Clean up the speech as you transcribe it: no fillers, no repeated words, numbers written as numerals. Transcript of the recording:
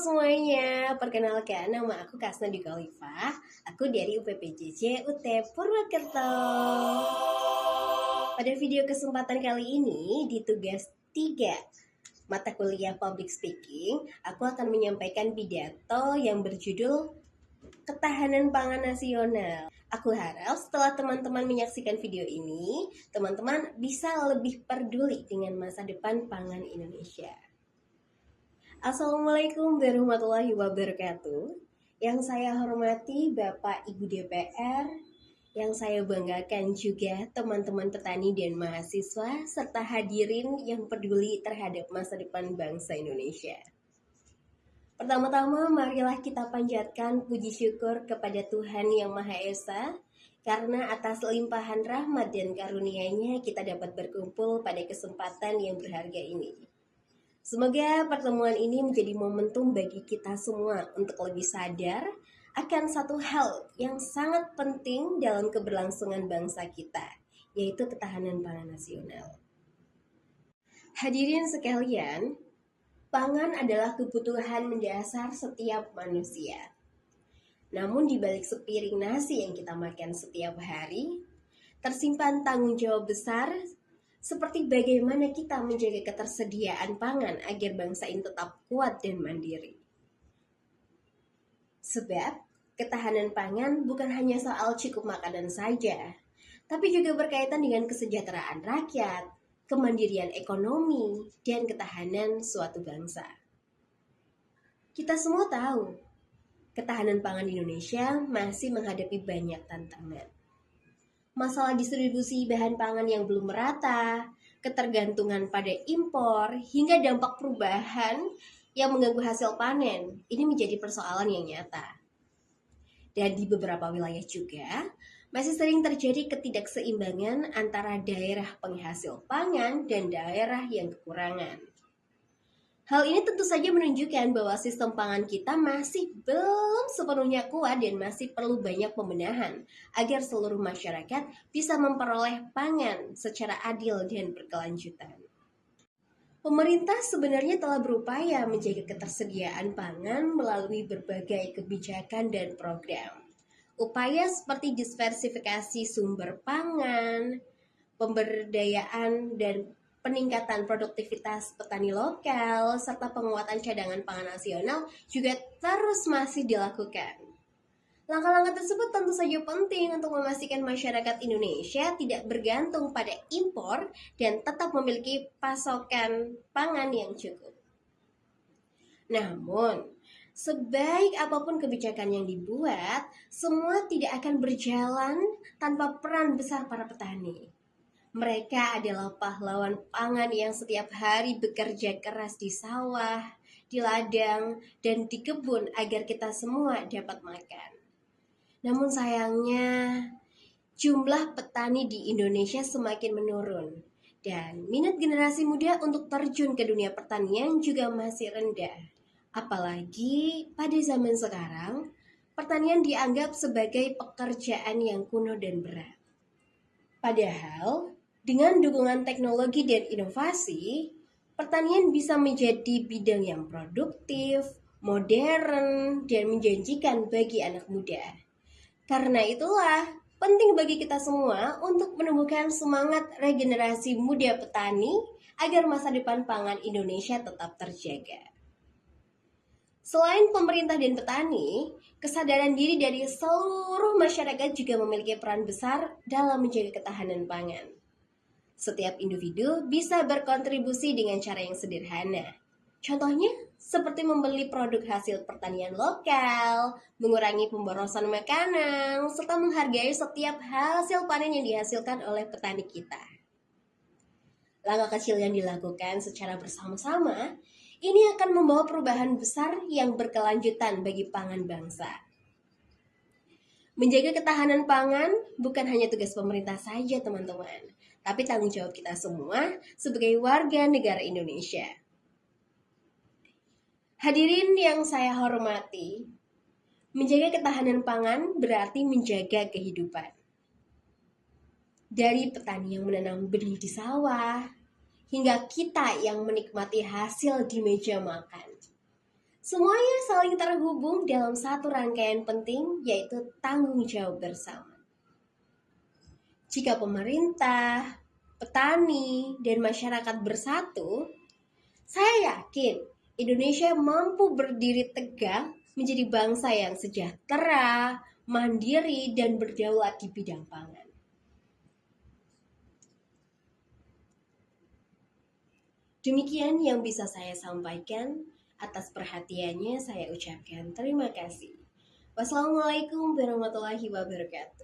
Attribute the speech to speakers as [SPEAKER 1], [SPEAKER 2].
[SPEAKER 1] semuanya, perkenalkan nama aku Kasna Dwi Khalifah. Aku dari UPPJJ UT Purwokerto. Pada video kesempatan kali ini di tugas 3 mata kuliah Public Speaking, aku akan menyampaikan pidato yang berjudul Ketahanan Pangan Nasional. Aku harap setelah teman-teman menyaksikan video ini, teman-teman bisa lebih peduli dengan masa depan pangan Indonesia. Assalamualaikum warahmatullahi wabarakatuh. Yang saya hormati Bapak Ibu DPR, yang saya banggakan juga teman-teman petani dan mahasiswa, serta hadirin yang peduli terhadap masa depan bangsa Indonesia. Pertama-tama marilah kita panjatkan puji syukur kepada Tuhan Yang Maha Esa, karena atas limpahan rahmat dan karunia-Nya kita dapat berkumpul pada kesempatan yang berharga ini. Semoga pertemuan ini menjadi momentum bagi kita semua untuk lebih sadar akan satu hal yang sangat penting dalam keberlangsungan bangsa kita, yaitu ketahanan pangan nasional. Hadirin sekalian, pangan adalah kebutuhan mendasar setiap manusia. Namun di balik sepiring nasi yang kita makan setiap hari, tersimpan tanggung jawab besar seperti bagaimana kita menjaga ketersediaan pangan agar bangsa ini tetap kuat dan mandiri. Sebab ketahanan pangan bukan hanya soal cukup makanan saja, tapi juga berkaitan dengan kesejahteraan rakyat, kemandirian ekonomi, dan ketahanan suatu bangsa. Kita semua tahu, ketahanan pangan di Indonesia masih menghadapi banyak tantangan. Masalah distribusi bahan pangan yang belum merata, ketergantungan pada impor, hingga dampak perubahan yang mengganggu hasil panen, ini menjadi persoalan yang nyata. Dan di beberapa wilayah juga, masih sering terjadi ketidakseimbangan antara daerah penghasil pangan dan daerah yang kekurangan. Hal ini tentu saja menunjukkan bahwa sistem pangan kita masih belum sepenuhnya kuat dan masih perlu banyak pembenahan agar seluruh masyarakat bisa memperoleh pangan secara adil dan berkelanjutan. Pemerintah sebenarnya telah berupaya menjaga ketersediaan pangan melalui berbagai kebijakan dan program. Upaya seperti diversifikasi sumber pangan, pemberdayaan dan peningkatan produktivitas petani lokal, serta penguatan cadangan pangan nasional juga terus masih dilakukan. Langkah-langkah tersebut tentu saja penting untuk memastikan masyarakat Indonesia tidak bergantung pada impor dan tetap memiliki pasokan pangan yang cukup. Namun, sebaik apapun kebijakan yang dibuat, semua tidak akan berjalan tanpa peran besar para petani. Mereka adalah pahlawan pangan yang setiap hari bekerja keras di sawah, di ladang, dan di kebun agar kita semua dapat makan. Namun sayangnya, jumlah petani di Indonesia semakin menurun, dan minat generasi muda untuk terjun ke dunia pertanian juga masih rendah. Apalagi pada zaman sekarang, pertanian dianggap sebagai pekerjaan yang kuno dan berat. Padahal, dengan dukungan teknologi dan inovasi, pertanian bisa menjadi bidang yang produktif, modern, dan menjanjikan bagi anak muda. Karena itulah, penting bagi kita semua untuk menumbuhkan semangat regenerasi muda petani agar masa depan pangan Indonesia tetap terjaga. Selain pemerintah dan petani, kesadaran diri dari seluruh masyarakat juga memiliki peran besar dalam menjaga ketahanan pangan. Setiap individu bisa berkontribusi dengan cara yang sederhana. Contohnya, seperti membeli produk hasil pertanian lokal, mengurangi pemborosan makanan, serta menghargai setiap hasil panen yang dihasilkan oleh petani kita. Langkah kecil yang dilakukan secara bersama-sama, ini akan membawa perubahan besar yang berkelanjutan bagi pangan bangsa. Menjaga ketahanan pangan bukan hanya tugas pemerintah saja, teman-teman, tapi tanggung jawab kita semua sebagai warga negara Indonesia. Hadirin yang saya hormati, menjaga ketahanan pangan berarti menjaga kehidupan. Dari petani yang menanam benih di sawah, hingga kita yang menikmati hasil di meja makan. Semuanya saling terhubung dalam satu rangkaian penting, yaitu tanggung jawab bersama. Jika pemerintah, petani, dan masyarakat bersatu, saya yakin Indonesia mampu berdiri tegak menjadi bangsa yang sejahtera, mandiri, dan berdaulat di bidang pangan. Demikian yang bisa saya sampaikan. Atas perhatiannya saya ucapkan terima kasih. Wassalamualaikum warahmatullahi wabarakatuh.